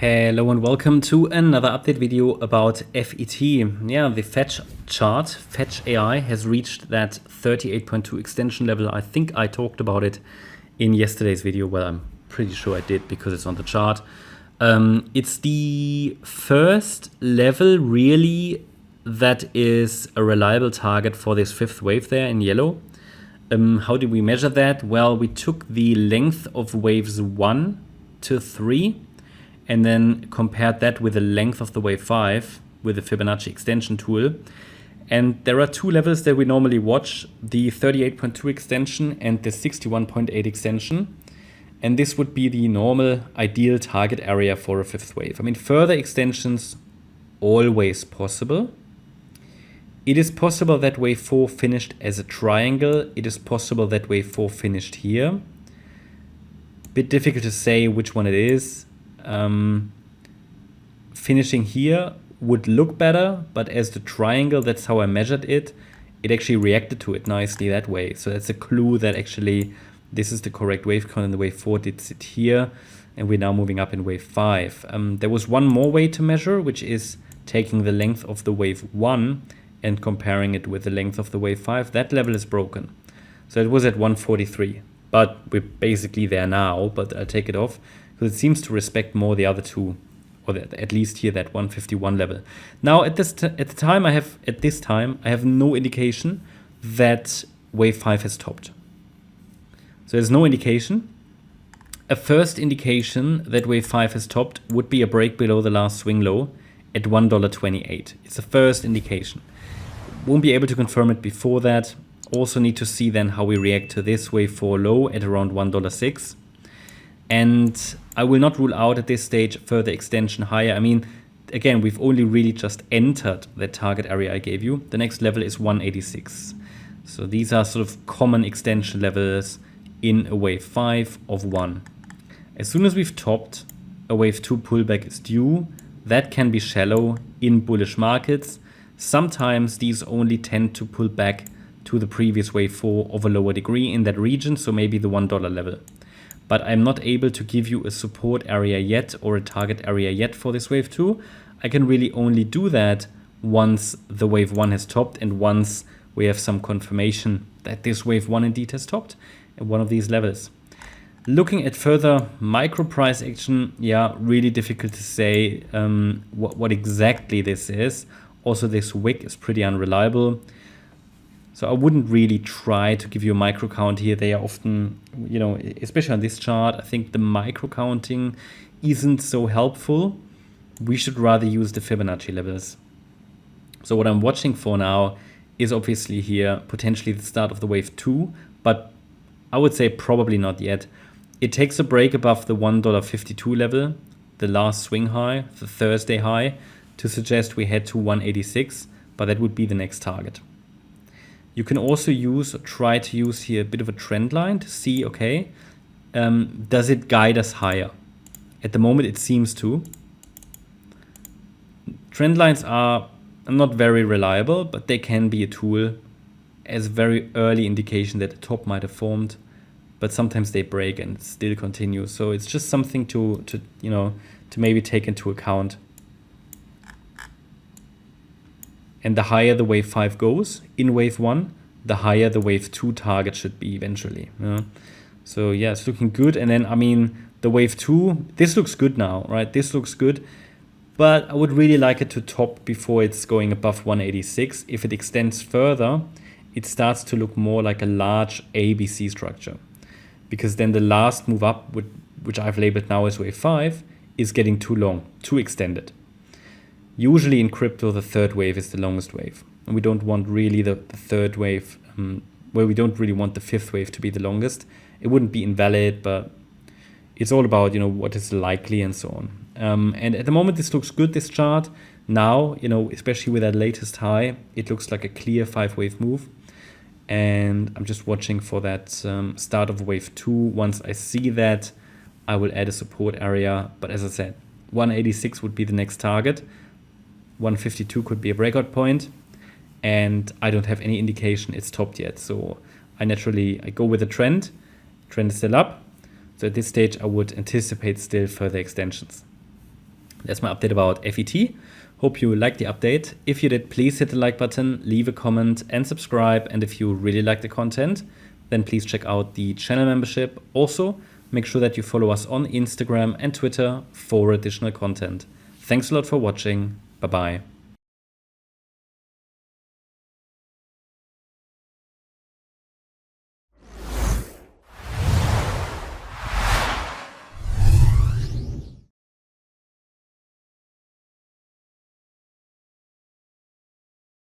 Hello and welcome to another update video about FET. Yeah, the FETCH chart, FETCH.AI, has reached that 38.2 extension level. I think I talked about it in yesterday's video. Well, I'm pretty sure I did because it's on the chart. It's the first level really that is a reliable target for this fifth wave there in yellow. How did we measure that? Well, we took the length of waves 1 to 3 and then compared that with the length of the wave 5 with the Fibonacci extension tool. And there are two levels that we normally watch, the 38.2 extension and the 61.8 extension. And this would be the normal ideal target area for a fifth wave. I mean, further extensions always possible. It is possible that wave 4 finished as a triangle. It is possible that wave 4 finished here. Bit difficult to say which one it is. Finishing here would look better, but as the triangle, that's how I measured it. It actually reacted to it nicely that way. So that's a clue that actually this is the correct wave count and the wave 4 did sit here. And we're now moving up in wave 5. There was one more way to measure, which is taking the length of the wave 1 and comparing it with the length of the wave 5. That level is broken. So it was at 143, but we're basically there now, but I'll take it off because it seems to respect more the other two, or at least here that 151 level. Now at this time I have no indication that wave 5 has topped. So there's no indication. A first indication that wave 5 has topped would be a break below the last swing low at $1.28. It's a first indication. Won't be able to confirm it before that. Also need to see then how we react to this wave 4 low at around $1.06. And I will not rule out at this stage further extension higher. I mean, again, we've only really just entered the target area I gave you. The next level is 186. So these are sort of common extension levels in a wave 5 of 1. As soon as we've topped, a wave 2 pullback is due. That can be shallow in bullish markets. Sometimes these only tend to pull back to the previous wave 4 of a lower degree in that region, so maybe the $1 level. But I'm not able to give you a support area yet or a target area yet for this wave 2. I can really only do that once the wave 1 has topped and once we have some confirmation that this wave 1 indeed has topped at one of these levels. Looking at further micro price action, yeah, really difficult to say what exactly this is. Also, this wick is pretty unreliable. So I wouldn't really try to give you a micro count here. They are often, you know, especially on this chart, I think the micro counting isn't so helpful. We should rather use the Fibonacci levels. So what I'm watching for now is obviously here potentially the start of the wave 2, but I would say probably not yet. It takes a break above the $1.52 level, the last swing high, the Thursday high, to suggest we head to 186, but that would be the next target. You can also use or try to use here a bit of a trend line to see, okay, does it guide us higher? At the moment, it seems to. Trend lines are not very reliable, but they can be a tool as very early indication that the top might have formed, but sometimes they break and it still continues. So it's just something to maybe take into account. And the higher the wave 5 goes in wave 1, the higher the wave 2 target should be eventually. So yeah, it's looking good. And then, I mean, the wave 2, this looks good now, right? This looks good. But I would really like it to top before it's going above 186. If it extends further, it starts to look more like a large ABC structure. Because then the last move up, which I've labeled now as wave 5, is getting too long, too extended. Usually in crypto, the third wave is the longest wave. And we don't want really the third wave, where we don't really want the fifth wave to be the longest. It wouldn't be invalid, but it's all about, what is likely and so on. And at the moment, this looks good, this chart. Now, especially with that latest high, it looks like a clear 5-wave move. And I'm just watching for that start of wave 2. Once I see that, I will add a support area. But as I said, 186 would be the next target. 152 could be a breakout point, and I don't have any indication it's topped yet. So I go with the trend. Trend is still up. So at this stage, I would anticipate still further extensions. That's my update about FET. Hope you liked the update. If you did, please hit the like button, leave a comment and subscribe. And if you really like the content, then please check out the channel membership. Also, make sure that you follow us on Instagram and Twitter for additional content. Thanks a lot for watching. Bye-bye.